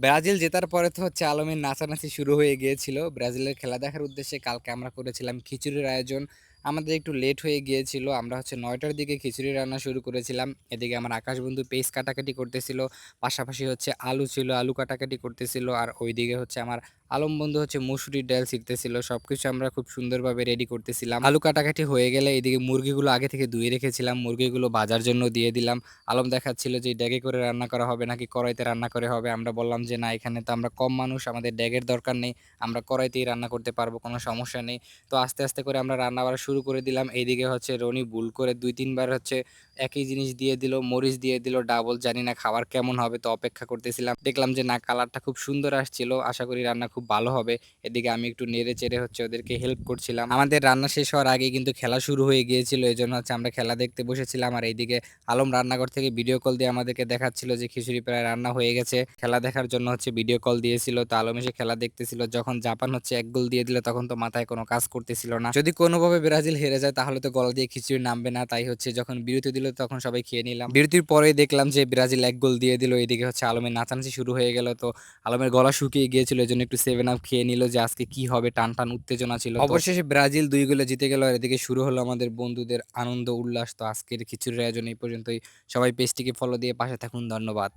Brazil জেতার পরে তো হচ্ছে আলমের নাচানাচি শুরু হয়ে গিয়েছিল। ব্রাজিলের খেলা দেখার উদ্দেশ্যে কালকে আমরা করেছিলাম খিচুড়ির আয়োজন। আমাদের একটু লেট হয়ে গিয়েছিল। আমরা হচ্ছে ৯ টার দিকে খিচুড়ি রান্না শুরু করেছিলাম। এদিকে আমার আকাশ বন্ধু পেঁয়াজ কাটাকাটি করতেছিল। পাশাপাশি হচ্ছে আলু ছিল, আলু কাটাকাটি করতেছিল। আর ওইদিকে হচ্ছে আমার আলম বন্ধু হচ্ছে মসুরির ডাল ছিঁড়তেছিল। সবকিছু আমরা খুব সুন্দরভাবে রেডি করতেছিলাম। আলু কাটাকাটি হয়ে গেলে এদিকে মুরগিগুলো আগে থেকে ধুয়ে রেখেছিলাম। মুরগিগুলো ভাজার জন্য দিয়ে দিলাম। আলম দেখাচ্ছিল যে ড্যাগে করে রান্না করা হবে নাকি কড়াইতে রান্না করে হবে। আমরা বললাম যে না, এখানে তো আমরা কম মানুষ, আমাদের ড্যাগের দরকার নেই, আমরা কড়াইতেই রান্না করতে পারবো, কোনো সমস্যা নেই। তো আস্তে আস্তে করে আমরা রান্না বাড়া শুরু করে দিলাম। এইদিকে হচ্ছে রনি ভুল করে ২-৩ বার হচ্ছে একই জিনিস দিয়ে দিল, মরিচ দিয়ে দিল ডাবল। জানি না খাবার কেমন হবে, তো অপেক্ষা করতেছিলাম। দেখলাম যে না, কালারটা খুব সুন্দর আসছিল, আশা করি রান্না খুব ভালো হবে। এদিকে আমি একটু নেড়ে চেড়ে হচ্ছে ওদেরকে হেল্প করছিলাম। আমাদের রান্না শেষ হওয়ার আগে কিন্তু খেলা শুরু হয়ে গিয়েছিল, এই জন্য হচ্ছে আমরা খেলা দেখতে বসেছিলাম। আর এইদিকে আলম রান্নাঘর থেকে ভিডিও কল দিয়ে আমাদেরকে দেখাচ্ছিল যে খিচুড়ি প্রায় রান্না হয়ে গেছে। খেলা দেখার জন্য হচ্ছে ভিডিও কল দিয়েছিল, তো আলম এসে খেলা দেখতেছিল। যখন জাপান হচ্ছে ১ গোল দিয়ে দিল তখন তো মাথায় কোনো কাজ করতেছিল না। যদি কোনোভাবে ব্রাজিল হেরে যায় তাহলে তো গলা দিয়ে খিচুড়ি নামবে না, তাই হচ্ছে যখন বিরতি দিল তখন সবাই খেয়ে নিলাম। বিরতির পরেই দেখলাম যে ব্রাজিল ১ গোল দিয়ে দিল। এদিকে হচ্ছে আলমের নাচানাচি শুরু হয়ে গেল। তো আলমের গলা শুকিয়ে গিয়েছিল, এজন্য একটু 7 আপ খেয়ে নিল যে আজকে কি হবে, টান টান উত্তেজনা ছিল। তো অবশেষে ব্রাজিল ২ গোলে জিতে গেল। আর এদিকে শুরু হলো আমাদের বন্ধুদের আনন্দ উল্লাস। তো আজকের খিচুড়ির আয়োজন এই পর্যন্তই। সবাই পেজটিকে ফলো দিয়ে পাশে থাকুন। ধন্যবাদ।